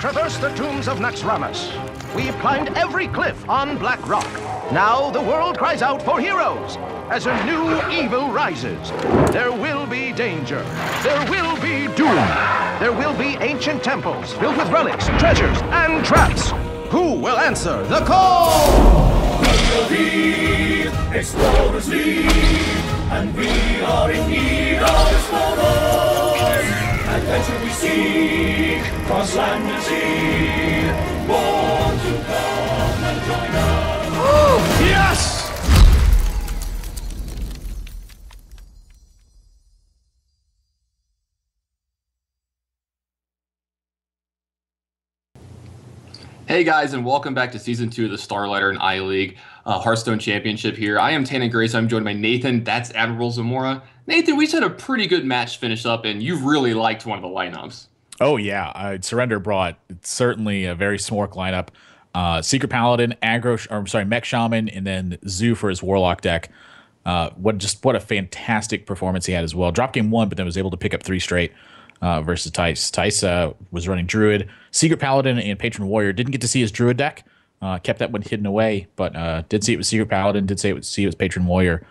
traversed the tombs of Naxxramas. We've climbed every cliff on Black Rock. Now the world cries out for heroes. As a new evil rises, there will be danger. There will be doom. There will be ancient temples filled with relics, treasures, and traps. Who will answer the call? Explorers lead, and we are in need of explorers. Adventure we seek, cross land and sea. Born to come and join us. Oh, yes! Hey guys, and welcome back to Season 2 of the StarLadder and I-League Hearthstone Championship here. I am Tannen Grace. I'm joined by Nathan. That's Admiral Zamora. Nathan, we just had a pretty good match finish up, and you really liked one of the lineups. Oh, yeah. Surrender brought certainly a very smork lineup. Secret Paladin, Mech Shaman, and then Zoo for his Warlock deck. What a fantastic performance he had as well. Dropped game 1, but then was able to pick up 3 straight. Versus Tice. Tice was running Druid, Secret Paladin, and Patron Warrior. Didn't get to see his Druid deck. Kept that one hidden away, but did see it was Secret Paladin, did see it was Patron Warrior,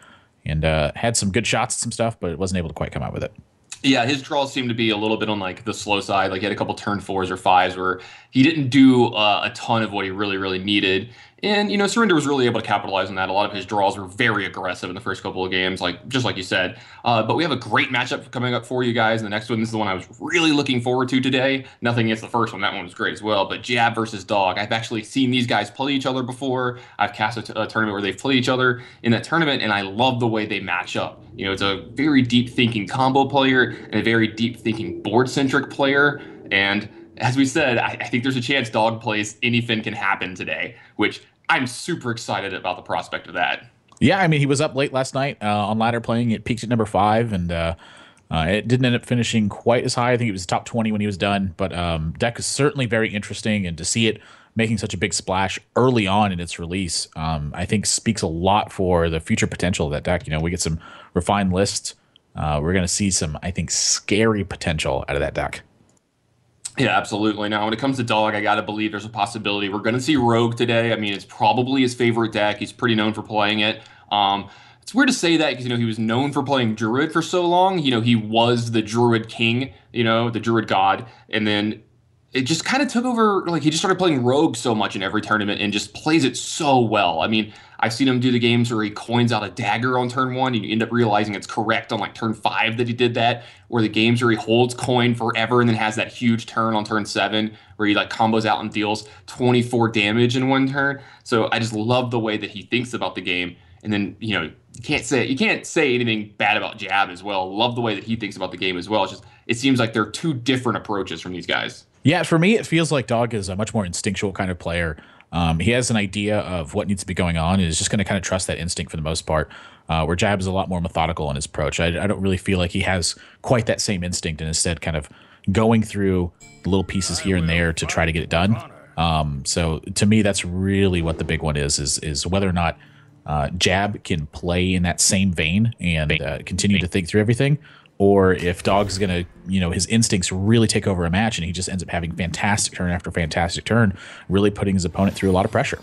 and had some good shots at some stuff, but wasn't able to quite come out with it. Yeah, his draws seemed to be a little bit on like the slow side. Like he had a couple turn 4s or 5s where he didn't do a ton of what he really needed. And, you know, Surrender was really able to capitalize on that. A lot of his draws were very aggressive in the first couple of games, just like you said. But we have a great matchup coming up for you guys. The next one, this is the one I was really looking forward to today. Nothing against the first one. That one was great as well. But Jab versus Dog. I've actually seen these guys play each other before. I've cast a tournament where they've played each other in that tournament, and I love the way they match up. You know, it's a very deep-thinking combo player and a very deep-thinking board-centric player. And as we said, I think there's a chance Dog plays anything can happen today, which I'm super excited about the prospect of that. Yeah, I mean, he was up late last night on ladder playing. It peaked at number 5, and it didn't end up finishing quite as high. I think it was top 20 when he was done. But deck is certainly very interesting, and to see it making such a big splash early on in its release, I think speaks a lot for the future potential of that deck. You know, we get some refined lists. We're going to see some, I think, scary potential out of that deck. Yeah, absolutely. Now, when it comes to Dog, I got to believe there's a possibility we're going to see Rogue today. I mean, it's probably his favorite deck. He's pretty known for playing it. It's weird to say that because, you know, he was known for playing Druid for so long. You know, he was the Druid king, you know, the Druid god. And then it just kind of took over. Like, he just started playing Rogue so much in every tournament and just plays it so well. I mean, I've seen him do the games where he coins out a dagger on turn 1, and you end up realizing it's correct on like turn 5 that he did that, or the games where he holds coin forever and then has that huge turn on turn 7 where he like combos out and deals 24 damage in one turn. So I just love the way that he thinks about the game. And then, you know, you can't say anything bad about Jab as well. Love the way that he thinks about the game as well. It's just, it seems like they're two different approaches from these guys. Yeah, for me, it feels like Dog is a much more instinctual kind of player. He has an idea of what needs to be going on and is just going to kind of trust that instinct for the most part, where Jab is a lot more methodical in his approach. I don't really feel like he has quite that same instinct, and instead kind of going through the little pieces here and there to try to get it done. So to me, that's really what the big one is whether or not Jab can play in that same vein and continue to think through everything, or if Dog's going to, you know, his instincts really take over a match and he just ends up having fantastic turn after fantastic turn, really putting his opponent through a lot of pressure.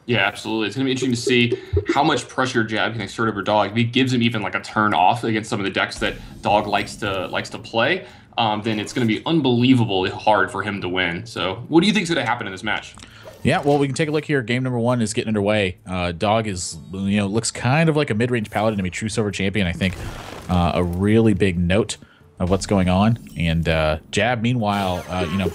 Yeah, absolutely. It's going to be interesting to see how much pressure Jab can exert over Dog. If he gives him even like a turn off against some of the decks that Dog likes to play, then it's going to be unbelievably hard for him to win. So what do you think is going to happen in this match? Yeah, well, we can take a look here. Game number 1 is getting underway. Dog is, you know, looks kind of like a mid-range paladin to be true silver champion. I think a really big note of what's going on. And Jab, meanwhile, you know,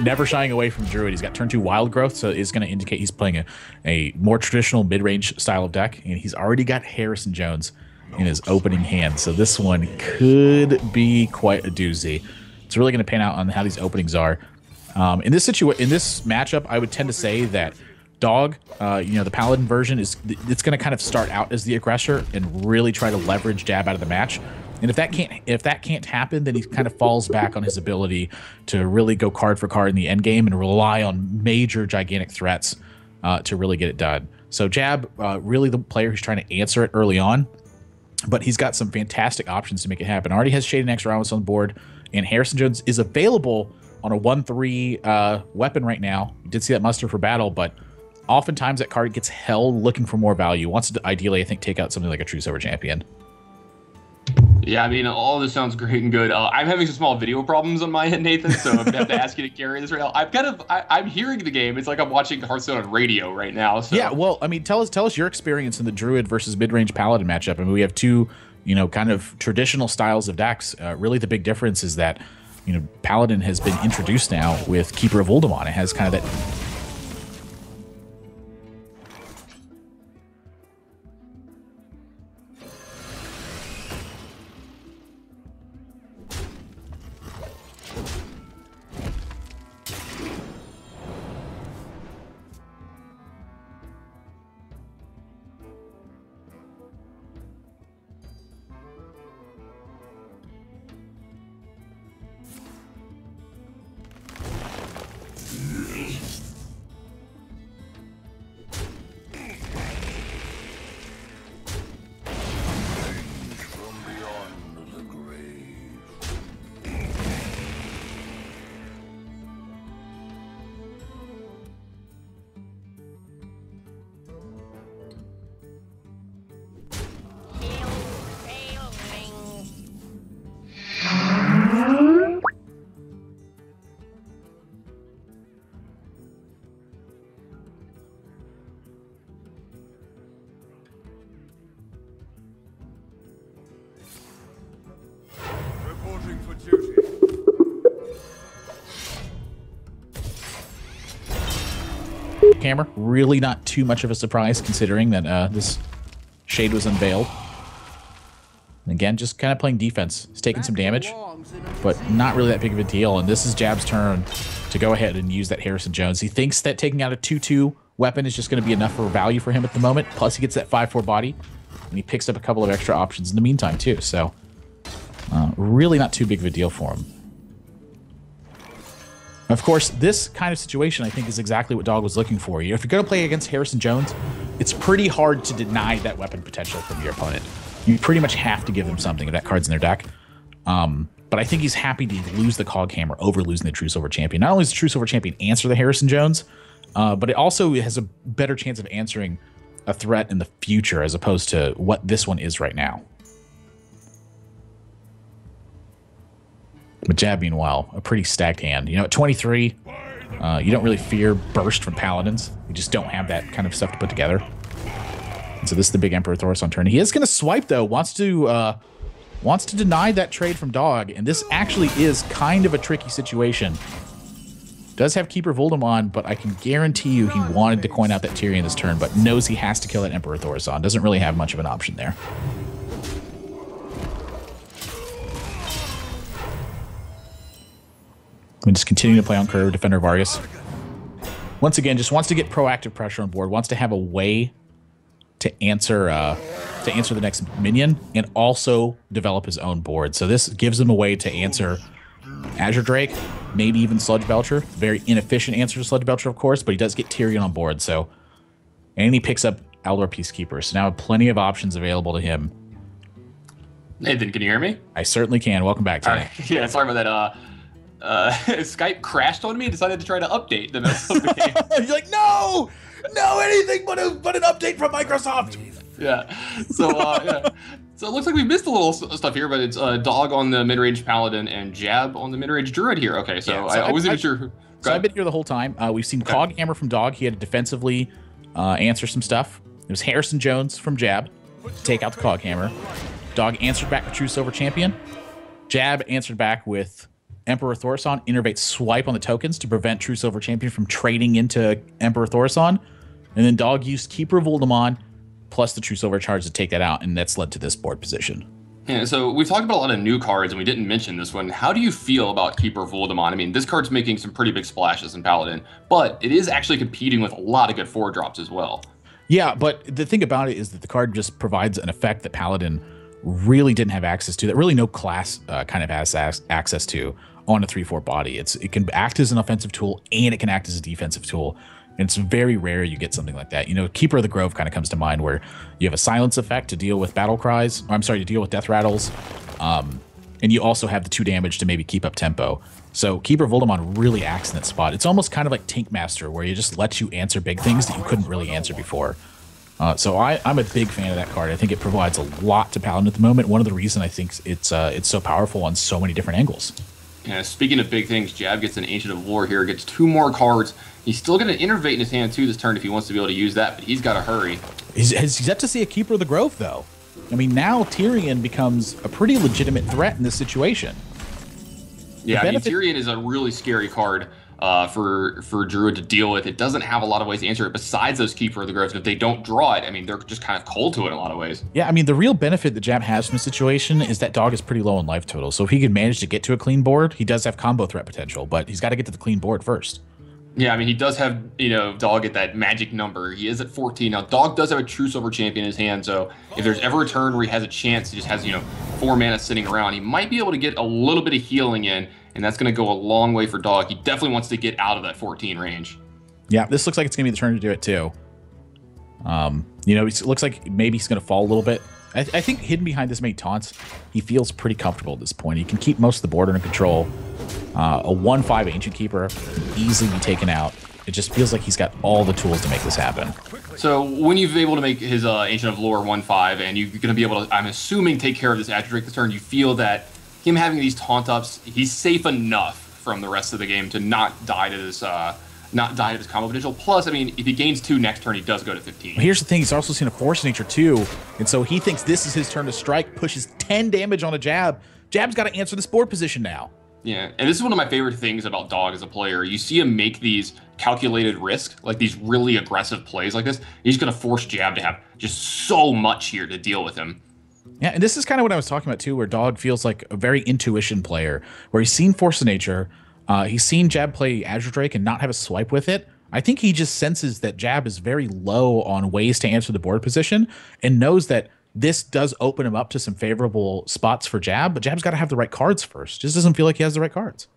never shying away from Druid. He's got turn 2 wild growth, so it's going to indicate he's playing a more traditional mid-range style of deck. And he's already got Harrison Jones in his opening hand, so this one could be quite a doozy. It's really going to pan out on how these openings are. In this matchup, I would tend to say that Dog, you know, the Paladin version it's going to kind of start out as the aggressor and really try to leverage Jab out of the match. And if that can't happen, then he kind of falls back on his ability to really go card for card in the end game and rely on major gigantic threats to really get it done. So Jab, really the player who's trying to answer it early on, but he's got some fantastic options to make it happen. Already has Shade and Extra on the board, and Harrison Jones is available on a 1/3 weapon right now. You did see that muster for battle, but oftentimes that card gets held looking for more value. Wants to ideally, I think, take out something like a True Silver Champion. Yeah, I mean, all this sounds great and good. I'm having some small video problems on my end, Nathan, so I'm gonna have to ask you to carry this right now. I'm hearing the game. It's like I'm watching Hearthstone on radio right now. So. Yeah, well, I mean, tell us your experience in the Druid versus mid-range Paladin matchup. I mean, we have two, kind of traditional styles of decks. Really, the big difference is that, Paladin has been introduced now with Keeper of Uldamon. It has kind of that. Hammer. Really not too much of a surprise considering that this shade was unveiled. And again, just kind of playing defense. He's taking some damage, but not really that big of a deal. And this is Jab's turn to go ahead and use that Harrison Jones. He thinks that taking out a 2/2 weapon is just going to be enough for value for him at the moment. Plus, he gets that 5/4 body, and he picks up a couple of extra options in the meantime, too. So, really not too big of a deal for him. Of course, this kind of situation, I think, is exactly what Dog was looking for. If you're going to play against Harrison Jones, it's pretty hard to deny that weapon potential from your opponent. You pretty much have to give them something if that card's in their deck. But I think he's happy to lose the Cog Hammer over losing the True Silver Champion. Not only does the True Silver Champion answer the Harrison Jones, but it also has a better chance of answering a threat in the future as opposed to what this one is right now. But Jab, meanwhile, a pretty stacked hand. At 23, you don't really fear burst from Paladins. You just don't have that kind of stuff to put together. And so this is the big Emperor Thoros on turn. He is going to swipe, though. Wants to deny that trade from Dog. And this actually is kind of a tricky situation. Does have Keeper of Uldamon, but I can guarantee you he wanted to coin out that Tyrion this turn, but knows he has to kill that Emperor Thoros on. Doesn't really have much of an option there. We just continue to play on curve, Defender Vargas. Once again, just wants to get proactive pressure on board, wants to have a way to answer the next minion and also develop his own board. So this gives him a way to answer Azure Drake, maybe even Sludge Belcher. Very inefficient answer to Sludge Belcher, of course, but he does get Tyrion on board. So, and he picks up Eldar Peacekeeper. So now plenty of options available to him. Nathan, can you hear me? I certainly can. Welcome back, Tony. Yeah, sorry about that. Skype crashed on me and decided to try to update the middle of the game. You're like, no, anything but an update from Microsoft. Yeah. So yeah. So it looks like we missed a little stuff here, but it's Dog on the mid-range Paladin and Jab on the mid-range Druid here. Okay, so, yeah, so I wasn't even sure. So I've been here the whole time. We've seen Cog Hammer from Dog. He had to defensively answer some stuff. It was Harrison Jones from Jab to take out the Cog Hammer. Dog answered back with True Silver Champion. Jab answered back with Emperor Thorson, innervate swipe on the tokens to prevent True Silver Champion from trading into Emperor Thorson. And then Dog used Keeper of Uldamon plus the True Silver charge to take that out, and that's led to this board position. Yeah, so we've talked about a lot of new cards, and we didn't mention this one. How do you feel about Keeper of Uldamon? I mean, this card's making some pretty big splashes in Paladin, but it is actually competing with a lot of good 4-drops as well. Yeah, but the thing about it is that the card just provides an effect that Paladin really didn't have access to, that really no class kind of has access to on a 3/4 body. It can act as an offensive tool and it can act as a defensive tool. And it's very rare you get something like that. Keeper of the Grove kind of comes to mind, where you have a silence effect to deal with battle cries. To deal with death rattles. And and you also have the 2 damage to maybe keep up tempo. So Keeper of Voldemort really acts in that spot. It's almost kind of like Tankmaster, where you just lets you answer big things that you couldn't really answer before. So I'm a big fan of that card. I think it provides a lot to Paladin at the moment. One of the reasons I think it's so powerful on so many different angles. Yeah, speaking of big things, Jab gets an Ancient of Lore here, gets 2 more cards. He's still going to Innervate in his hand too this turn if he wants to be able to use that, but he's got to hurry. He's yet to see a Keeper of the Grove, though. I mean, now Tyrion becomes a pretty legitimate threat in this situation. Yeah, I mean, Tyrion is a really scary card for Druid to deal with. It doesn't have a lot of ways to answer it besides those Keeper of the Groves. And if they don't draw it, I mean, they're just kind of cold to it in a lot of ways. Yeah, I mean, the real benefit that Jab has from the situation is that Dog is pretty low in life total. So if he can manage to get to a clean board, he does have combo threat potential, but he's got to get to the clean board first. Yeah, I mean, he does have, Dog at that magic number. He is at 14. Now, Dog does have a True Silver Champion in his hand, so if there's ever a turn where he has a chance, he just has, 4 mana sitting around, he might be able to get a little bit of healing in, and that's going to go a long way for Dog. He definitely wants to get out of that 14 range. Yeah, this looks like it's going to be the turn to do it, too. It looks like maybe he's going to fall a little bit. I think hidden behind this many taunts, he feels pretty comfortable at this point. He can keep most of the board under control. A 1/5 Ancient Keeper easily be taken out. It just feels like he's got all the tools to make this happen. So when you've been able to make his Ancient of Lore 1/5, and you're going to be able to, I'm assuming, take care of this Adjudrake this turn, you feel that him having these taunt ups, he's safe enough from the rest of the game to not die to this combo potential. Plus, I mean, if he gains 2 next turn, he does go to 15. Here's the thing, he's also seen a Force Nature too, and so he thinks this is his turn to strike, pushes 10 damage on a Jab. Jab's got to answer this board position now. Yeah, and this is one of my favorite things about Dog as a player. You see him make these calculated risks, like these really aggressive plays like this. He's going to force Jab to have just so much here to deal with him. Yeah, and this is kind of what I was talking about too, where Dog feels like a very intuition player, where he's seen Force of Nature, he's seen Jab play Adjudrake and not have a swipe with it. I think he just senses that Jab is very low on ways to answer the board position and knows that this does open him up to some favorable spots for Jab, but Jab's got to have the right cards first. Just doesn't feel like he has the right cards.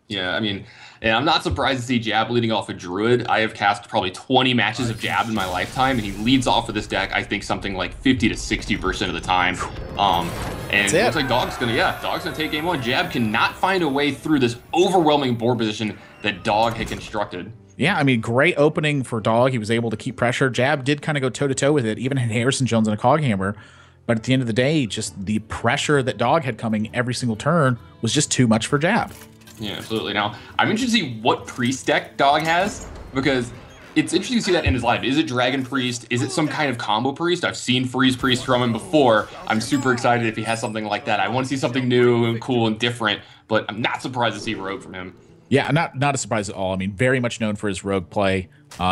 Yeah, I mean, and I'm not surprised to see Jab leading off a Druid. I have cast probably 20 matches of Jab in my lifetime, and he leads off of this deck, I think, something like 50 to 60% of the time. And it looks like Dog's gonna take game 1. Jab cannot find a way through this overwhelming board position that Dog had constructed. Yeah, I mean, great opening for Dog. He was able to keep pressure. Jab did kind of go toe-to-toe with it, even had Harrison Jones and a Coghammer. But at the end of the day, just the pressure that Dog had coming every single turn was just too much for Jab. Yeah, absolutely. Now, I'm interested to see what Priest deck Dog has, because it's interesting to see that in his life. Is it Dragon Priest? Is it some kind of combo Priest? I've seen Freeze Priest from him before. I'm super excited if he has something like that. I want to see something new and cool and different, but I'm not surprised to see Rogue from him. Yeah, not a surprise at all. I mean, very much known for his rogue play.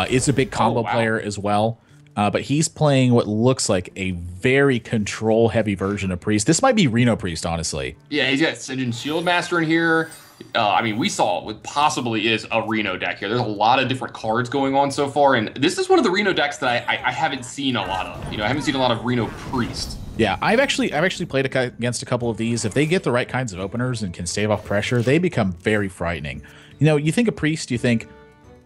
Is a big combo player as well. But he's playing what looks like a very control-heavy version of Priest. This might be Reno Priest, honestly. Yeah, he's got Sinjin Shieldmaster in here. I mean, we saw what possibly is a Reno deck here. There's a lot of different cards going on so far, and this is one of the Reno decks that I haven't seen a lot of. I haven't seen a lot of Reno Priest. Yeah, I've actually played against a couple of these. If they get the right kinds of openers and can stave off pressure, they become very frightening. You think of Priest, you think,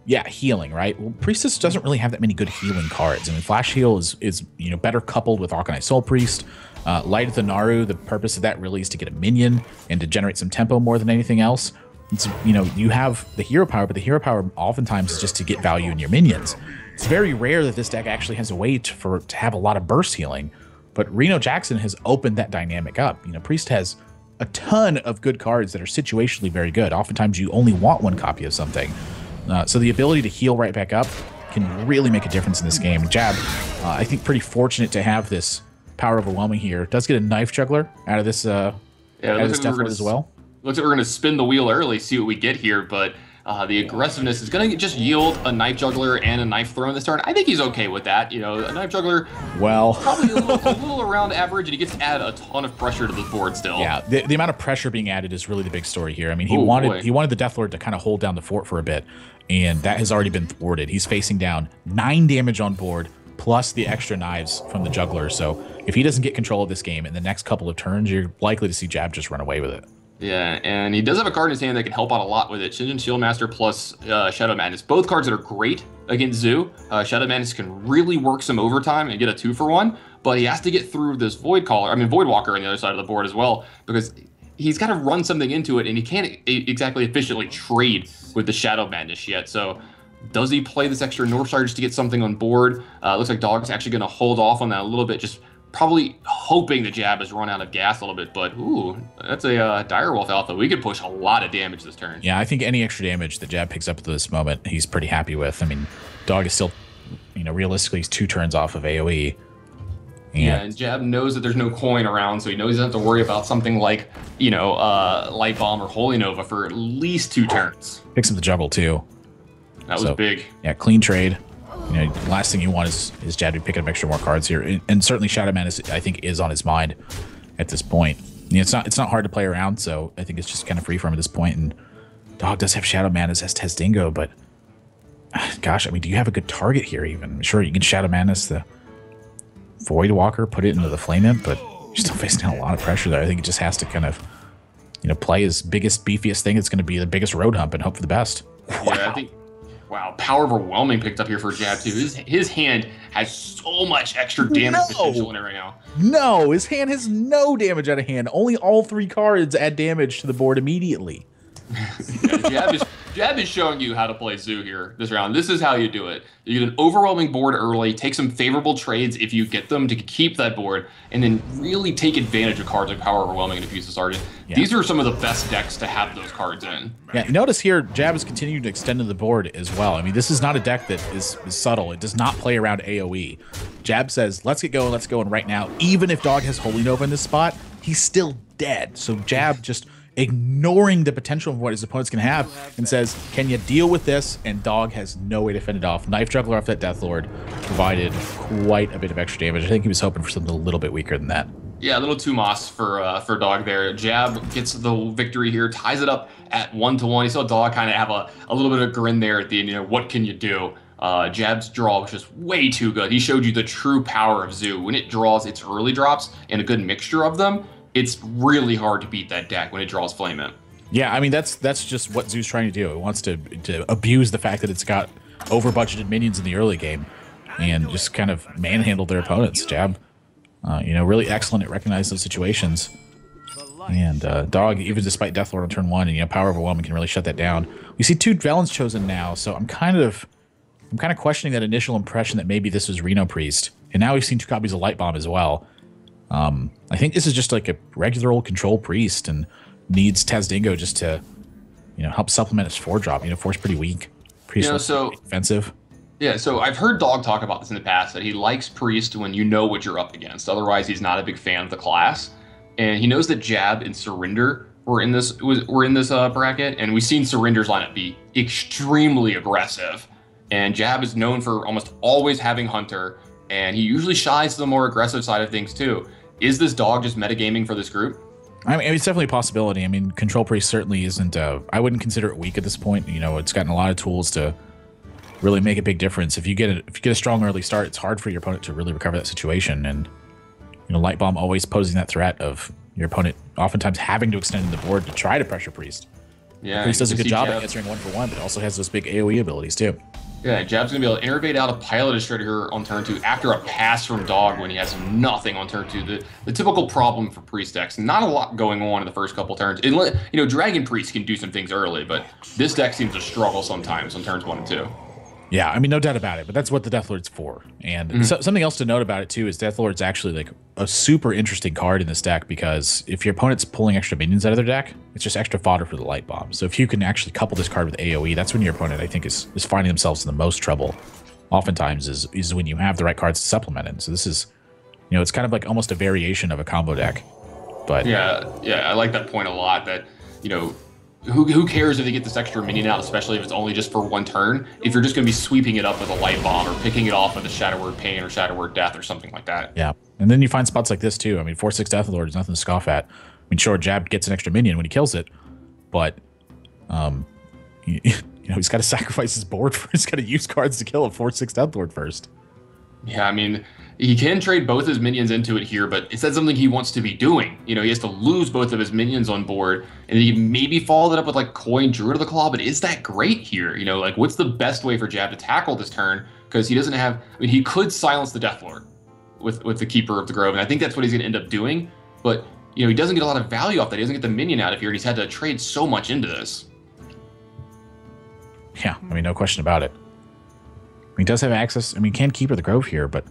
yeah, healing, right? Well, Priestess doesn't really have that many good healing cards. I mean, Flash Heal is better coupled with Arcanine Soul Priest. Light of the Naru, the purpose of that really is to get a minion and to generate some tempo more than anything else. It's, you have the hero power, but the hero power oftentimes is just to get value in your minions. It's very rare that this deck actually has a way to have a lot of burst healing, but Reno Jackson has opened that dynamic up. Priest has a ton of good cards that are situationally very good. Oftentimes you only want one copy of something. So the ability to heal right back up can really make a difference in this game. Jab, I think, pretty fortunate to have this power overwhelming here. Does get a Knife Juggler out of this Death Lord as well. Looks like we're going to spin the wheel early, see what we get here, but the aggressiveness is going to just yield a Knife Juggler and a Knife Throw in this turn. I think he's okay with that. A Knife Juggler, probably a little around average, and he gets to add a ton of pressure to the board still. Yeah, the amount of pressure being added is really the big story here. I mean, he wanted the Death Lord to kind of hold down the fort for a bit, and that has already been thwarted. He's facing down 9 damage on board, plus the extra knives from the Juggler. So if he doesn't get control of this game in the next couple of turns, you're likely to see Jab just run away with it. Yeah, and he does have a card in his hand that can help out a lot with it. Shinjin Shieldmaster plus Shadow Madness. Both cards that are great against Zoo. Shadow Madness can really work some overtime and get a 2-for-1, but he has to get through this Void Walker on the other side of the board as well, because he's got to run something into it, and he can't exactly efficiently trade with the Shadow Madness yet. So does he play this extra North Star just to get something on board? Looks like Dog's actually going to hold off on that a little bit, just probably hoping the Jab has run out of gas a little bit. But, ooh, that's a Direwolf Alpha. We could push a lot of damage this turn. Yeah, I think any extra damage that Jab picks up at this moment, he's pretty happy with. I mean, Dog is still, realistically, he's 2 turns off of AoE. And Jab knows that there's no coin around, so he knows he doesn't have to worry about something like, Light Bomb or Holy Nova for at least 2 turns. Picks up the juggle, too. That was big. Yeah, clean trade. Last thing you want is Jab to be picking up extra more cards here. And certainly Shadow Madness, I think, is on his mind at this point. It's not hard to play around, so I think it's just kind of free for him at this point. And Dog does have Shadow Madness, has Tezdingo, but gosh, I mean, do you have a good target here even? Sure, you can Shadow Madness the Void Walker, put it into the Flame Imp, but you're still facing down a lot of pressure there. I think it just has to kind of, play his biggest, beefiest thing. It's going to be the biggest road hump and hope for the best. Yeah, I think, wow, Power Overwhelming picked up here for Jab, too. His hand has so much extra damage potential in it right now. No, his hand has no damage out of hand. Only all 3 cards add damage to the board immediately. Yeah, Jab is showing you how to play Zoo here this round. This is how you do it. You get an overwhelming board early, take some favorable trades if you get them to keep that board, and then really take advantage of cards like Power Overwhelming and Abuse of Sergeant. Yeah. These are some of the best decks to have those cards in. Yeah, notice here, Jab is continuing to extend to the board as well. I mean, this is not a deck that is subtle. It does not play around AoE. Jab says, let's get going right now. Even if Dog has Holy Nova in this spot, he's still dead. So Jab just ignoring the potential of what his opponent's can have and says, can you deal with this? And Dog has no way to fend it off. Knife Juggler off that Death Lord provided quite a bit of extra damage. I think he was hoping for something a little bit weaker than that. Yeah, a little too moss for Dog there. Jab gets the victory here, ties it up at 1-1. You saw Dog kind of have a little bit of grin there at the end. What can you do? Jab's draw was just way too good. He showed you the true power of Zoo. When it draws its early drops and a good mixture of them, it's really hard to beat that deck when it draws Flame Imp. Yeah, I mean, that's just what Zoo's trying to do. It wants to abuse the fact that it's got over-budgeted minions in the early game and just kind of manhandle their opponents. Jab, really excellent at recognizing those situations. And Dog, even despite Death Lord on turn 1 and Power Overwhelming can really shut that down. We see 2 Velens chosen now, so I'm kind of questioning that initial impression that maybe this was Reno Priest. And now we've seen 2 copies of Light Bomb as well. I think this is just like a regular old control priest and needs Tezdingo just to, help supplement his 4-drop. 4's pretty weak. Priest is offensive. Yeah, so I've heard Dog talk about this in the past, that he likes Priest when you know what you're up against. Otherwise, he's not a big fan of the class. And he knows that Jab and Surrender were in this bracket, and we've seen Surrender's lineup be extremely aggressive. And Jab is known for almost always having Hunter, and he usually shies to the more aggressive side of things too. Is this Dog just metagaming for this group? I mean, it's definitely a possibility. I mean, Control Priest certainly isn't, I wouldn't consider it weak at this point. It's gotten a lot of tools to really make a big difference. If you get a strong early start, it's hard for your opponent to really recover that situation. And, Light Bomb always posing that threat of your opponent oftentimes having to extend the board to try to pressure Priest. Yeah, Priest does a good job at answering 1-for-1, but also has those big AoE abilities too. Yeah, Jab's going to be able to innervate out a Pilot Destroyer here on turn 2 after a pass from Dog when he has nothing on turn 2. The typical problem for Priest decks. Not a lot going on in the first couple turns. Dragon Priest can do some things early, but this deck seems to struggle sometimes on turns 1 and 2. Yeah, I mean, no doubt about it, but that's what the Death Lord's for. And something else to note about it, too, is Death Lord's actually like a super interesting card in this deck because if your opponent's pulling extra minions out of their deck, it's just extra fodder for the Light Bomb. So if you can actually couple this card with AoE, that's when your opponent, I think, is finding themselves in the most trouble. Oftentimes is when you have the right cards to supplement it. So this is, it's kind of like almost a variation of a combo deck. But yeah, I like that point a lot that, who cares if they get this extra minion out, especially if it's only just for 1 turn, if you're just going to be sweeping it up with a Light Bomb or picking it off with a Shadow Word Pain or Shadow Word Death or something like that. Yeah, and then you find spots like this too. I mean, 4/6 Death Lord is nothing to scoff at. I mean, sure, Jab gets an extra minion when he kills it, but he's got to sacrifice his board first. He's got to use cards to kill a 4/6 Death Lord first. Yeah, I mean, he can trade both his minions into it here, but is that something he wants to be doing? He has to lose both of his minions on board, and he maybe follow that up with like Coin Druid of the Claw, but is that great here? What's the best way for Jab to tackle this turn? Because he doesn't have, he could silence the Death Lord with the Keeper of the Grove, and I think that's what he's going to end up doing, but he doesn't get a lot of value off that. He doesn't get the minion out of here, and he's had to trade so much into this. Yeah, I mean, no question about it. He does have access. I mean, you can Keeper the Grove here, but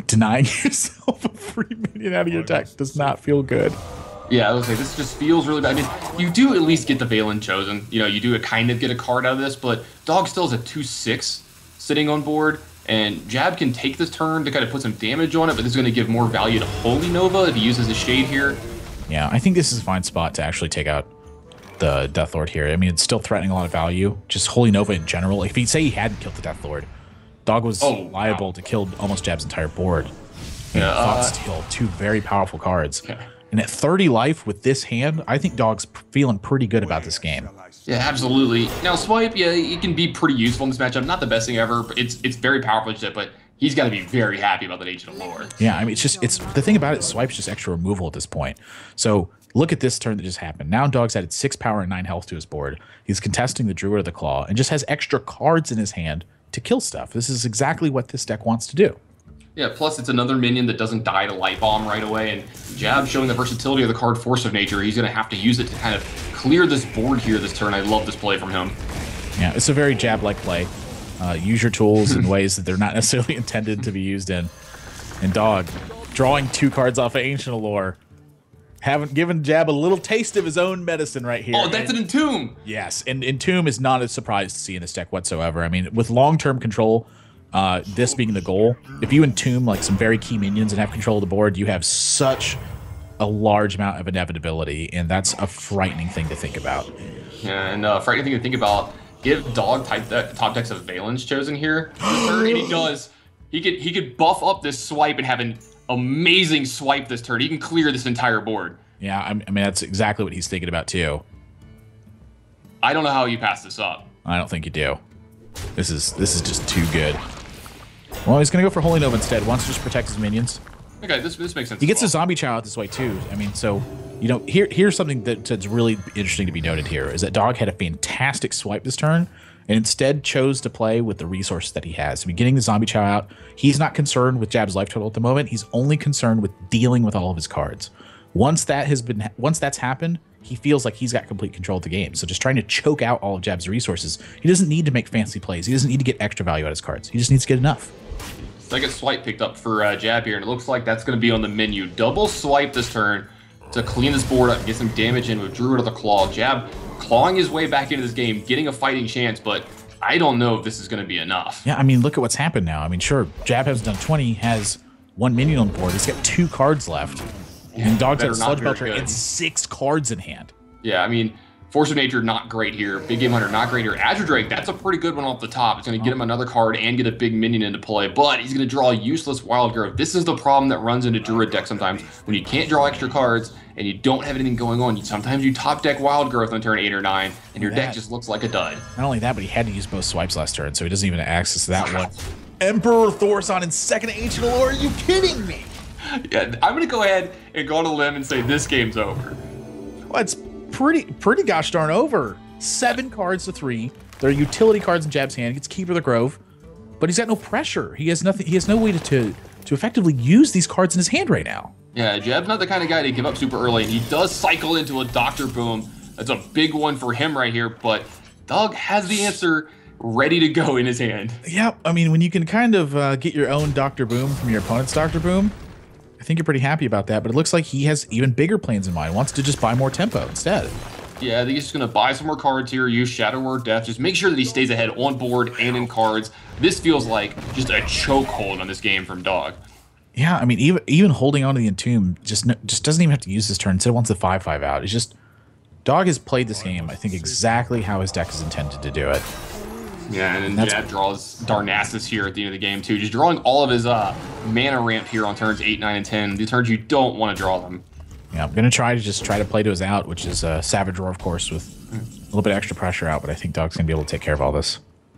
denying yourself a free minion out of your deck does not feel good. Yeah, I was like, this just feels really bad. I mean, you do at least get the Valen Chosen. You do kind of get a card out of this, but Dog still has a 2/6 sitting on board, and Jab can take this turn to kind of put some damage on it, but this is going to give more value to Holy Nova if he uses his Shade here. Yeah, I think this is a fine spot to actually take out the Deathlord here. I mean, it's still threatening a lot of value. Just Holy Nova in general. If he'd say he hadn't killed the Deathlord, Dog was liable to kill almost Jab's entire board. Thought Steal, 2 very powerful cards. Yeah. And at 30 life with this hand, I think Dog's feeling pretty good about this game. Yeah, absolutely. Now, Swipe, yeah, it can be pretty useful in this matchup. Not the best thing ever, but it's very powerful, but he's got to be very happy about that Ancient Allure. Yeah, I mean, it's the thing about it, Swipe's just extra removal at this point. So look at this turn that just happened. Now Dog's added 6 power and 9 health to his board. He's contesting the Druid of the Claw and just has extra cards in his hand to kill stuff. This is exactly what this deck wants to do. Yeah, plus it's another minion that doesn't die to Light Bomb right away, and Jab showing the versatility of the card Force of Nature. He's going to have to use it to kind of clear this board here this turn. I love this play from him. Yeah, it's a very Jab-like play. Use your tools in ways that they're not necessarily intended to be used in. And Dog, drawing 2 cards off of Ancient Allure, haven't given Jab a little taste of his own medicine right here. Oh, that's an Entomb! Yes, and Entomb is not a surprise to see in this deck whatsoever. I mean, with long-term control, this being the goal, if you entomb like some very key minions and have control of the board, you have such a large amount of inevitability, and that's a frightening thing to think about. Yeah, and frightening thing to think about. Give Dog top decks of Valen's Chosen here, and he does. He could buff up this Swipe and have an amazing Swipe this turn. He can clear this entire board. Yeah, I mean that's exactly what he's thinking about too. I don't know how you pass this up. I don't think you do. This is just too good. Well, he's gonna go for Holy Nova instead. Wants to just protect his minions. Okay, this makes sense. He gets a Zombie Chow out this way too. I mean, so here's something that's really interesting to be noted here is that Dog had a fantastic swipe this turn, and instead chose to play with the resources that he has. So, getting the Zombie Chow out, he's not concerned with Jab's life total at the moment. He's only concerned with dealing with all of his cards. Once that's happened, he feels like he's got complete control of the game. So just trying to choke out all of Jab's resources, he doesn't need to make fancy plays. He doesn't need to get extra value out of his cards. He just needs to get enough. Second swipe picked up for Jab here, and it looks like that's going to be on the menu. Double swipe this turn to clean this board up, get some damage in with Druid of the Claw. Jab clawing his way back into this game, getting a fighting chance, but I don't know if this is going to be enough. Yeah, I mean, look at what's happened now. I mean, sure, Jab has done 20, has 1 minion on the board. He's got 2 cards left. And Dog's got a Sludge Belcher and 6 cards in hand. Yeah, I mean, Force of Nature, not great here. Big Game Hunter, not great here. Azure Drake, that's a pretty good one off the top. It's going to get him another card and get a big minion into play, but he's going to draw a useless Wild Growth. This is the problem that runs into Druid deck sometimes. When you can't draw extra cards and you don't have anything going on, sometimes you top deck Wild Growth on turn 8 or 9, and your deck just looks like a dud. Not only that, but he had to use both swipes last turn, so he doesn't even have access to that one. Emperor Thorson in second Ancient Allure, are you kidding me? Yeah, I'm going to go ahead and go on a limb and say this game's over. Well, it's pretty gosh darn over. 7 cards to 3. There are utility cards in Jab's hand. He gets Keeper of the Grove, but he's got no pressure. He has nothing. He has no way to effectively use these cards in his hand right now. Yeah, Jab's not the kind of guy to give up super early, and he does cycle into a Dr. Boom. That's a big one for him right here, but Doug has the answer ready to go in his hand. Yeah, I mean, when you can kind of get your own Dr. Boom from your opponent's Dr. Boom, I think you're pretty happy about that, but it looks like he has even bigger plans in mind. Wants to just buy more tempo instead. Yeah, I think he's just going to buy some more cards here, use Shadow Word Death, just make sure that he stays ahead on board and in cards. This feels like just a chokehold on this game from Dog. Yeah, I mean, even holding on to the Entomb just doesn't even have to use this turn. Instead, wants the 5/5 out. It's just Dog has played this game, I think, exactly how his deck is intended to do it. Yeah, and then Jab draws Darnassus here at the end of the game, too. Just drawing all of his mana ramp here on turns 8, 9, and 10. The turns you don't want to draw them. Yeah, I'm going to try to play to his out, which is Savage Roar, of course, with a little bit of extra pressure out, but I think Dog's going to be able to take care of all this.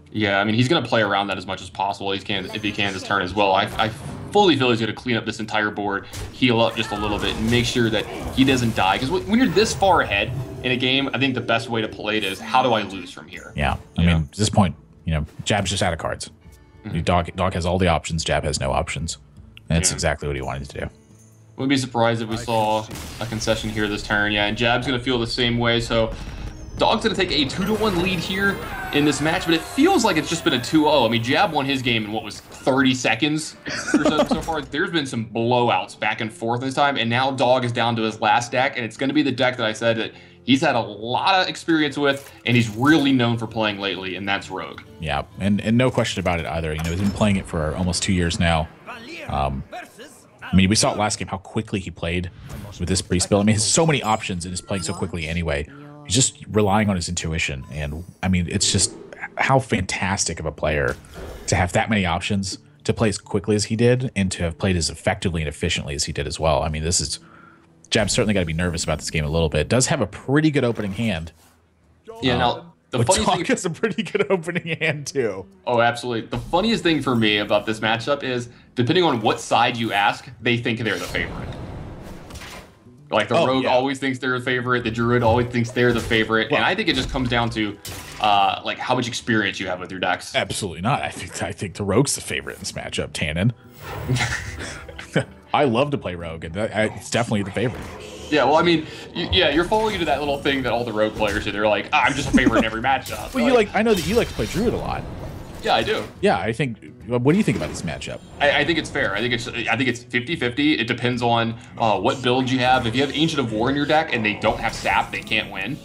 Yeah, I mean, he's going to play around that as much as possible if he can this turn as well. I fully feel he's going to clean up this entire board, heal up just a little bit, and make sure that he doesn't die. Because when you're this far ahead in a game, I think the best way to play it is, how do I lose from here? Yeah, I mean, at this point, Jab's just out of cards. Dog has all the options, Jab has no options. And that's exactly what he wanted to do. Wouldn't be surprised if we saw a concession here this turn. Yeah, and Jab's going to feel the same way. So Dog's going to take a 2-1 lead here in this match, but it feels like it's just been a 2-0. I mean, Jab won his game in what was 30 seconds or so far. There's been some blowouts back and forth this time, and now Dog is down to his last deck, and it's going to be the deck that I said that he's had a lot of experience with, and he's really known for playing lately, and that's Rogue. Yeah, and no question about it either. You know, he's been playing it for almost 2 years now. I mean, we saw it last game how quickly he played with this Priest build. I mean, he has so many options and is playing so quickly anyway. He's just relying on his intuition. And, I mean, it's just how fantastic of a player to have that many options, to play as quickly as he did, and to have played as effectively and efficiently as he did as well. I mean, this is... Jab's certainly got to be nervous about this game a little bit. Does have a pretty good opening hand. Yeah, now... The funny thing is a pretty good opening hand, too. Oh, absolutely. The funniest thing for me about this matchup is, depending on what side you ask, they think they're the favorite. Like, the Rogue always thinks they're the favorite, the Druid always thinks they're the favorite, and I think it just comes down to, like, how much experience you have with your decks. Absolutely not. I think the Rogue's the favorite in this matchup, Tannen. I love to play Rogue, and it's definitely the favorite. Yeah, well, I mean, you're falling into that little thing that all the Rogue players do. They're like, I'm just a favorite in every matchup. Well, I know that you like to play Druid a lot. Yeah, I do. Yeah, I think. What do you think about this matchup? I think it's fair. I think it's 50-50. It depends on what build you have. If you have Ancient of War in your deck and they don't have sap, they can't win.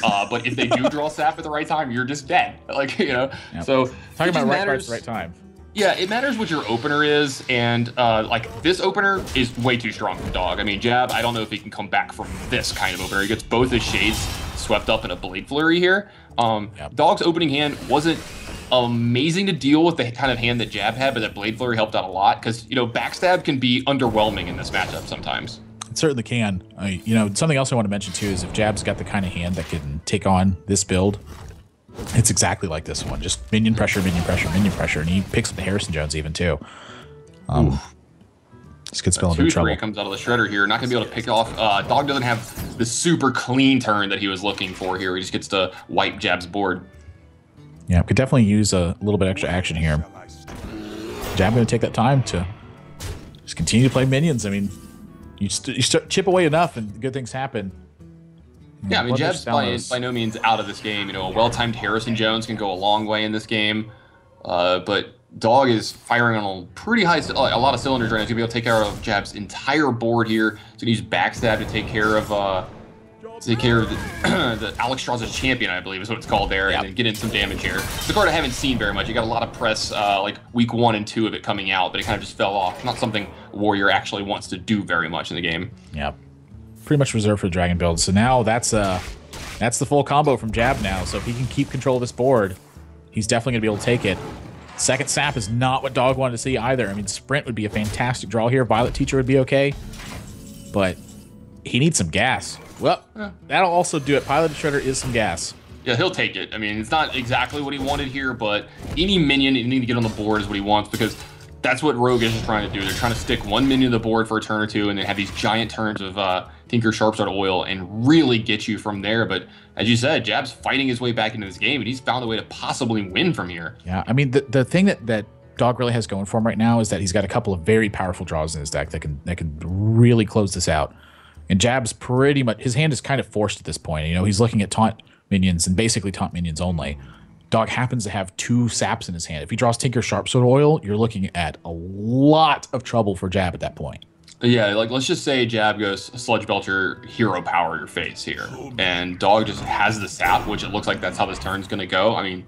But if they do draw sap at the right time, you're just dead. Like, you know. Yep. So talking about right cards at the right time. Yeah, it matters what your opener is, and like this opener is way too strong for Dog. I mean, Jab, I don't know if he can come back from this kind of opener. He gets both his shades swept up in a Blade Flurry here. Dog's opening hand wasn't amazing to deal with the kind of hand that Jab had, but that Blade Flurry helped out a lot because, you know, Backstab can be underwhelming in this matchup sometimes. It certainly can. You know, something else I want to mention too is if Jab's got the kind of hand that can take on this build, it's exactly like this one. Just minion pressure, minion pressure, minion pressure, and he picks up the Harrison Jones even too. This could spell him in trouble. 2-3 comes out of the shredder here. Not going to be able to pick off. Dog doesn't have the super clean turn that he was looking for here. He just gets to wipe Jab's board. Yeah, could definitely use a little bit extra action here. Jab going to take that time to just continue to play minions. I mean, you start chip away enough and good things happen. Yeah, I mean, Jab's by no means out of this game. You know, a well-timed Harrison Jones can go a long way in this game. But Dog is firing on a pretty high, a lot of cylinders right now. He's going to be able to take care of Jab's entire board here. He's going to use Backstab to take care of the Alex Straw's champion, I believe is what it's called there, and then get in some damage here. It's a card I haven't seen very much. You got a lot of press, like week 1 and 2 of it coming out, but it kind of just fell off. Not something Warrior actually wants to do very much in the game. Yeah. Pretty much reserved for the Dragon build. So now that's the full combo from Jab now. So if he can keep control of this board, he's definitely going to be able to take it. Second sap is not what Dog wanted to see either. I mean, Sprint would be a fantastic draw here. Violet Teacher would be okay. But he needs some gas. Well, that'll also do it. Piloted Shredder is some gas. Yeah, he'll take it. I mean, it's not exactly what he wanted here, but any minion you need to get on the board is what he wants because that's what Rogue is trying to do. They're trying to stick one minion to the board for a turn or two and then have these giant turns of Tinker, Sharpstart, Oil and really get you from there. But as you said, Jab's fighting his way back into this game and he's found a way to possibly win from here. Yeah, I mean, the thing that Dog really has going for him right now is that he's got a couple of very powerful draws in his deck that can really close this out. And Jab's pretty much, his hand is kind of forced at this point. You know, he's looking at taunt minions and basically taunt minions only. Dog happens to have 2 saps in his hand. If he draws Tinker, Sharpstone, Oil, you're looking at a lot of trouble for Jab at that point. Yeah, like let's just say Jab goes Sludge Belcher, Hero Power your face here. And Dog just has the sap, which it looks like that's how this turn's going to go. I mean,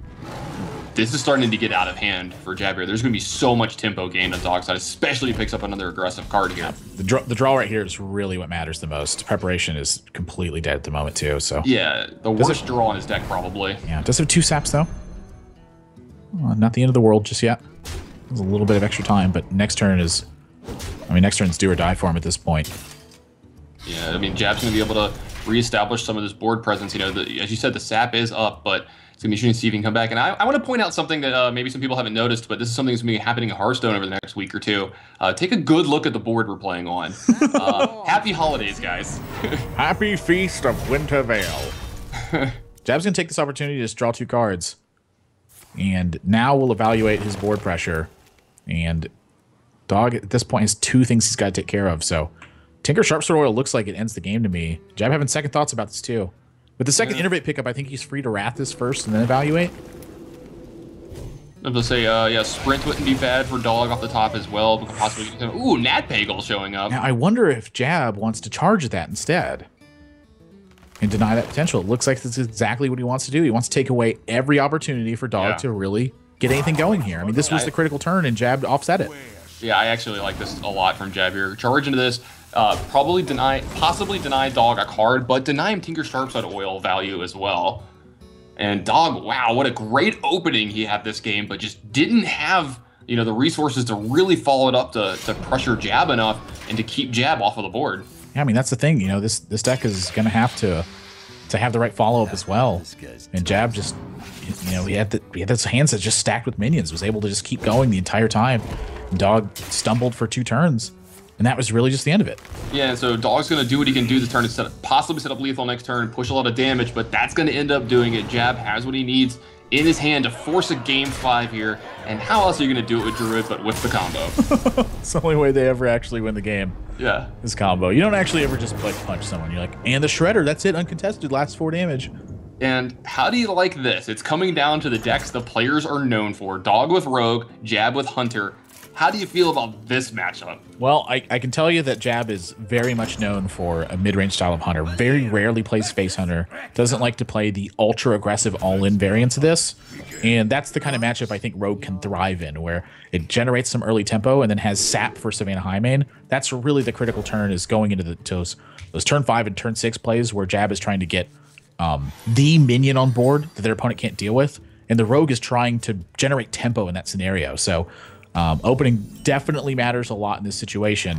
this is starting to get out of hand for Jab here. There's going to be so much tempo gained on Dog's side, especially if he picks up another aggressive card here. Yeah, the draw right here is really what matters the most. Preparation is completely dead at the moment, too. So yeah, the worst draw in his deck, probably. Yeah, does have 2 saps, though. Not the end of the world just yet. There's a little bit of extra time, but next turn is... I mean, next turn's do or die for him at this point. Yeah, I mean, Jab's going to be able to reestablish some of this board presence. You know, as you said, the sap is up, but it's going to be shooting to see if he can come back. And I want to point out something that maybe some people haven't noticed, but this is something that's going to be happening in Hearthstone over the next week or two. Take a good look at the board we're playing on. Happy holidays, guys. Happy Feast of Winter Veil. Jab's going to take this opportunity to just draw 2 cards. And now we'll evaluate his board pressure. And Dog, at this point, has 2 things he's got to take care of. So Tinker Sharpsword Oil looks like it ends the game to me. Jab having second thoughts about this too. With the second Innervate pickup, I think he's free to Wrath this first and then evaluate. I was gonna say, yeah, Sprint wouldn't be bad for Dog off the top as well. But possibly, ooh, Natpagel showing up. Now I wonder if Jab wants to charge that instead and deny that potential. It looks like this is exactly what he wants to do. He wants to take away every opportunity for Dog to really get anything going here. I mean, this was the critical turn, and Jab offset it. Yeah, I actually like this a lot from Jab here. Charge into this, possibly deny Dog a card, but deny him Tinker Sharpsword Oil value as well. And Dog, wow, what a great opening he had this game, but just didn't have, you know, the resources to really follow it up to pressure Jab enough and to keep Jab off of the board. Yeah, I mean, that's the thing. You know, this deck is going to have to have the right follow-up as well. And Jab just, you know, he had this hand set just stacked with minions, was able to just keep going the entire time. And Dog stumbled for 2 turns, and that was really just the end of it. Yeah, and so Dog's going to do what he can do this turn to possibly set up lethal next turn, push a lot of damage, but that's going to end up doing it. Jab has what he needs in his hand to force a game 5 here, and how else are you going to do it with Druid but with the combo? It's the only way they ever actually win the game. Yeah. This combo. You don't actually ever just like punch someone. You're like, and the Shredder, that's it, uncontested, last 4 damage. And how do you like this? It's coming down to the decks the players are known for. Dog with Rogue, Jab with Hunter. How do you feel about this matchup? Well, I can tell you that Jab is very much known for a mid-range style of Hunter. Very rarely plays Face Hunter. Doesn't like to play the ultra-aggressive all-in variants of this. And that's the kind of matchup I think Rogue can thrive in, where it generates some early tempo and then has Sap for Savannah Highmane. That's really the critical turn, is going into those turn 5 and turn 6 plays where Jab is trying to get the minion on board that their opponent can't deal with. And the Rogue is trying to generate tempo in that scenario. So opening definitely matters a lot in this situation,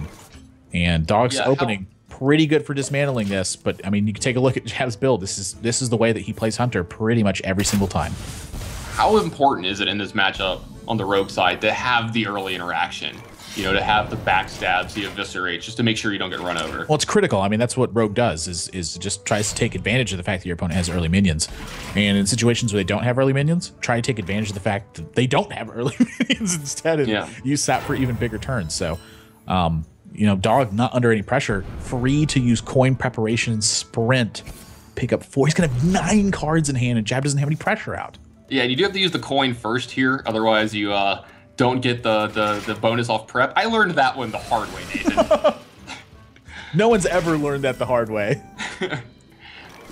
and Dog's opening pretty good for dismantling this. But I mean, you can take a look at Jab's build. This is the way that he plays Hunter pretty much every single time. How important is it in this matchup on the Rogue side to have the early interaction? You know, to have the backstabs, the eviscerates, just to make sure you don't get run over. Well, it's critical. I mean, that's what Rogue does, is just tries to take advantage of the fact that your opponent has early minions. And in situations where they don't have early minions, try to take advantage of the fact that they don't have early minions instead, and use Sap for even bigger turns. So, you know, Dog not under any pressure, free to use coin preparation, sprint, pick up 4. He's going to have 9 cards in hand, and Jab doesn't have any pressure out. Yeah, and you do have to use the coin first here. Otherwise, you don't get the bonus off prep. I learned that one the hard way, Nathan. No one's ever learned that the hard way.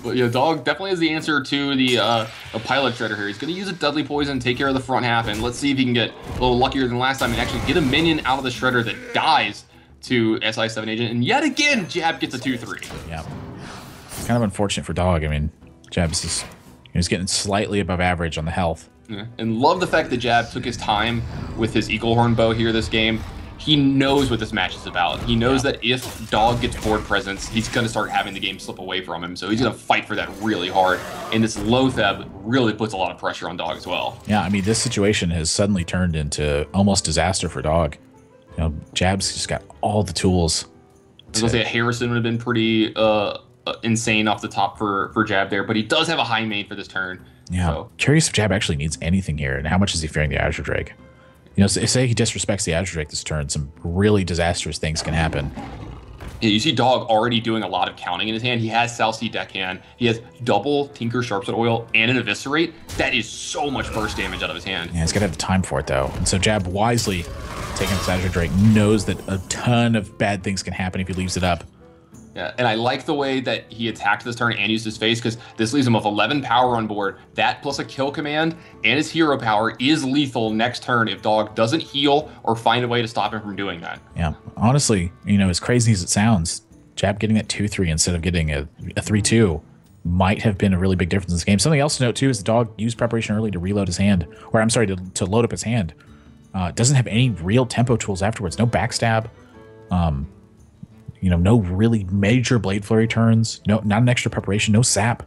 But yeah, Dog definitely has the answer to the pilot shredder here. He's going to use a Deadly Poison, take care of the front half, and let's see if he can get a little luckier than last time and actually get a minion out of the shredder that dies to SI7 agent. And yet again, Jab gets a 2-3. Yeah. It's kind of unfortunate for Dog. I mean, Jab's he's getting slightly above average on the health. Yeah. And love the fact that Jab took his time with his Eagle Horn bow here this game. He knows what this match is about. He knows that if Dog gets board presence, he's going to start having the game slip away from him. So he's going to fight for that really hard. And this Lotheb really puts a lot of pressure on Dog as well. Yeah, I mean, this situation has suddenly turned into almost disaster for Dog. You know, Jab's just got all the tools. I was going to say Harrison would have been pretty insane off the top for Jab there, but he does have a high main for this turn. Yeah, so. Curious if Jab actually needs anything here, and how much is he fearing the Azure Drake? You know, say he disrespects the Azure Drake this turn, some really disastrous things can happen. Yeah, you see Dog already doing a lot of counting in his hand. He has South Sea Deckhand. He has double Tinker Sharpsword Oil and an Eviscerate. That is so much burst damage out of his hand. Yeah, he's got to have the time for it, though. And so Jab, wisely taking this Azure Drake, knows that a ton of bad things can happen if he leaves it up. Yeah, and I like the way that he attacked this turn and used his face, because this leaves him with 11 power on board. That plus a kill command and his hero power is lethal next turn if Dog doesn't heal or find a way to stop him from doing that. Yeah, honestly, you know, as crazy as it sounds, Jab getting that 2-3 instead of getting a 3-2 might have been a really big difference in this game. Something else to note, too, is the Dog used preparation early to reload his hand. Or, I'm sorry, to load up his hand. Doesn't have any real tempo tools afterwards. No backstab. You know, no really major Blade Flurry turns. No, not an extra preparation. No sap.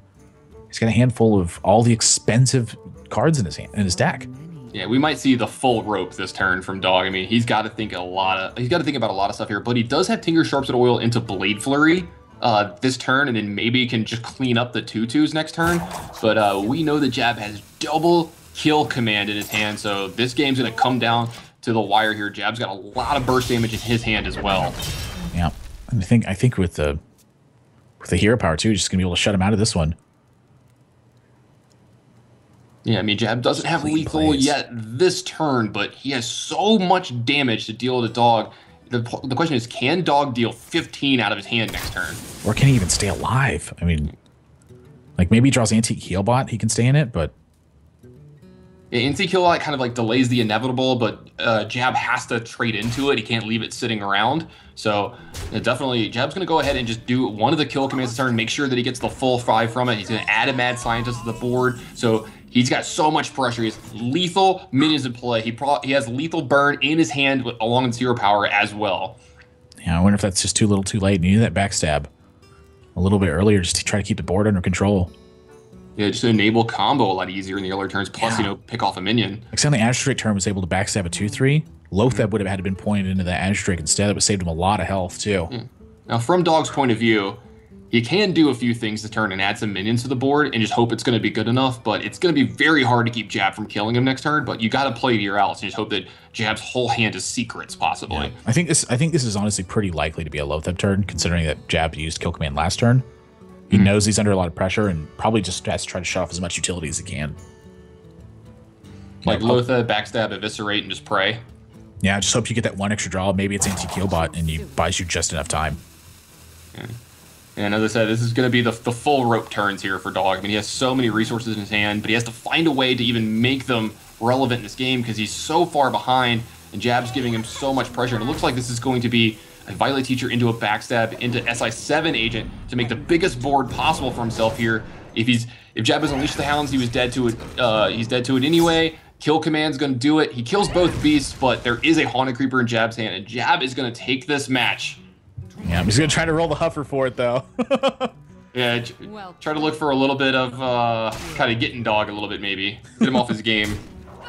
He's got a handful of all the expensive cards in his deck. Yeah, we might see the full rope this turn from Dog. I mean, he's got to think about a lot of stuff here, but he does have Tinker Sharpsword Oil into Blade Flurry this turn, and then maybe can just clean up the 2-2s next turn. But we know that Jab has double kill command in his hand, so this game's going to come down to the wire here. Jab's got a lot of burst damage in his hand as well. Yeah. And I think with the hero power too, just gonna be able to shut him out of this one. Yeah, I mean, Jab doesn't have lethal yet this turn, but he has so much damage to deal to Dog. The question is, can Dog deal 15 out of his hand next turn? Or can he even stay alive? I mean, like maybe he draws Antique Healbot, he can stay in it, but... Yeah, Antique Healbot kind of like delays the inevitable, but Jab has to trade into it. He can't leave it sitting around. So definitely, Jab's going to go ahead and just do one of the kill commands this turn, make sure that he gets the full 5 from it. He's going to add a Mad Scientist to the board. So he's got so much pressure. He has lethal minions in play. He has lethal burn in his hand along with zero power as well. Yeah, I wonder if that's just too little too late. You need that backstab a little bit earlier just to try to keep the board under control. Yeah, just to enable combo a lot easier in the earlier turns, plus, pick off a minion. Like, say on the Azure turn was able to backstab a 2-3. Lotheb would have had to been pointed into that Azure instead. That would have saved him a lot of health, too. Yeah. Now, from Dog's point of view, he can do a few things to turn and add some minions to the board and just hope it's going to be good enough, but it's going to be very hard to keep Jab from killing him next turn, but you got to play to your outs and just hope that Jab's whole hand is secrets, possibly. Yeah. I think this is honestly pretty likely to be a Lotheb turn, considering that Jab used Kill Command last turn. He knows he's under a lot of pressure and probably just has to try to shut off as much utility as he can. Like Lotheb, backstab, eviscerate, and just pray. Yeah, I just hope you get that one extra draw. Maybe it's Antique Healbot and he buys you just enough time. Yeah. And as I said, this is going to be the full rope turns here for Dog. I mean, he has so many resources in his hand, but he has to find a way to even make them relevant in this game because he's so far behind and Jab's giving him so much pressure. And it looks like this is going to be a Violet Teacher into a backstab into SI7 agent to make the biggest board possible for himself here. If Jab has unleashed the hounds, he was dead to it. He's dead to it anyway. Kill command's going to do it. He kills both beasts, but there is a Haunted Creeper in Jab's hand, and Jab is going to take this match. Yeah, I'm just going to try to roll the Huffer for it, though. Yeah, try to look for a little bit of kind of getting Dog a little bit, maybe. Get him off his game.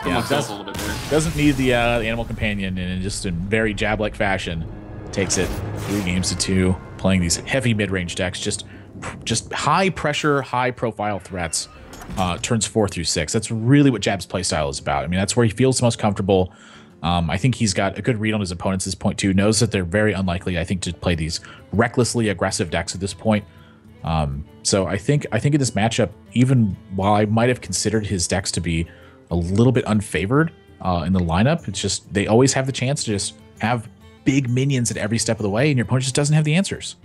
Yeah, a little bit there. Doesn't need the animal companion, and just in very Jab-like fashion, takes it 3 games to 2, playing these heavy mid-range decks, just high pressure, high profile threats. Turns 4 through 6. That's really what Jab's playstyle is about. I mean, that's where he feels the most comfortable. I think he's got a good read on his opponents at this point too. Knows that they're very unlikely, I think, to play these recklessly aggressive decks at this point. So I think in this matchup, even while I might have considered his decks to be a little bit unfavored in the lineup, it's just they always have the chance to just have big minions at every step of the way, and your opponent just doesn't have the answers.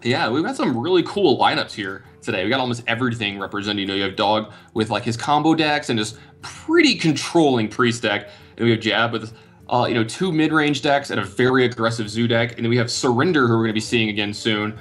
Yeah, we've got some really cool lineups here today. We got almost everything represented. You have Dog with like his combo decks and just pretty controlling priest deck, and we have Jab with 2 mid-range decks and a very aggressive zoo deck, and then we have Surrender, who we're going to be seeing again soon.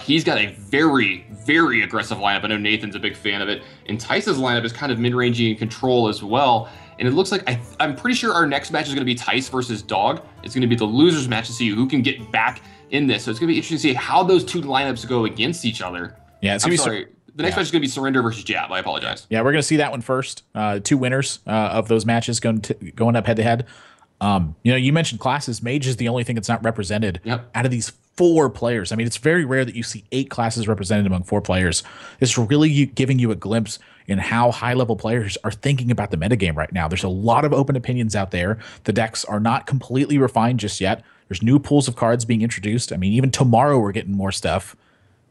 He's got a very, very aggressive lineup. I know Nathan's a big fan of it. And Tice's lineup is kind of mid-rangey and control as well. And it looks like I'm pretty sure our next match is going to be Tice versus Dog. It's going to be the losers match to see who can get back in this. So it's going to be interesting to see how those 2 lineups go against each other. Yeah, it's going to be the next match is going to be Surrender versus Jab. I apologize. Yeah, we're going to see that one first. 2 winners of those matches going up head to head. You mentioned classes. Mage is the only thing that's not represented out of these 4 players. I mean, it's very rare that you see 8 classes represented among 4 players. It's really giving you a glimpse in how high-level players are thinking about the metagame right now. There's a lot of open opinions out there. The decks are not completely refined just yet. There's new pools of cards being introduced. I mean, even tomorrow we're getting more stuff.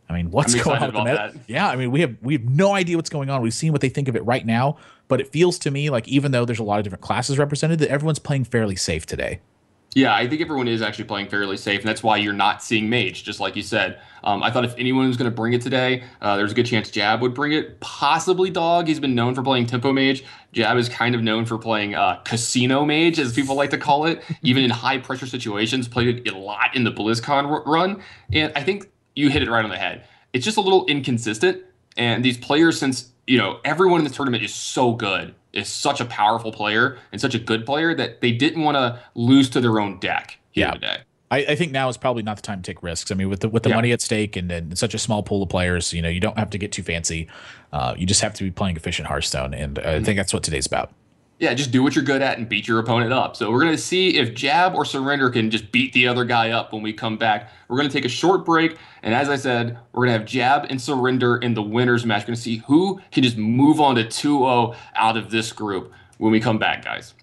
I mean, what's going on with the meta? Yeah, I mean, we have no idea what's going on. We've seen what they think of it right now, but it feels to me like even though there's a lot of different classes represented, that everyone's playing fairly safe today. Yeah, I think everyone is actually playing fairly safe, and that's why you're not seeing Mage, just like you said. I thought if anyone was going to bring it today, there's a good chance Jab would bring it. Possibly Dog. He's been known for playing Tempo Mage. Jab is kind of known for playing Casino Mage, as people like to call it, even in high-pressure situations. Played it a lot in the BlizzCon run, and I think you hit it right on the head. It's just a little inconsistent, and these players, since everyone in this tournament is so good, is such a powerful player and such a good player that they didn't want to lose to their own deck here today. I think now is probably not the time to take risks. I mean, with the money at stake and such a small pool of players, you don't have to get too fancy. You just have to be playing efficient Hearthstone, and I think that's what today's about. Yeah, just do what you're good at and beat your opponent up. So we're going to see if Jab or Surrender can just beat the other guy up when we come back. We're going to take a short break, and as I said, we're going to have Jab and Surrender in the winners match. We're going to see who can just move on to 2-0 out of this group when we come back, guys.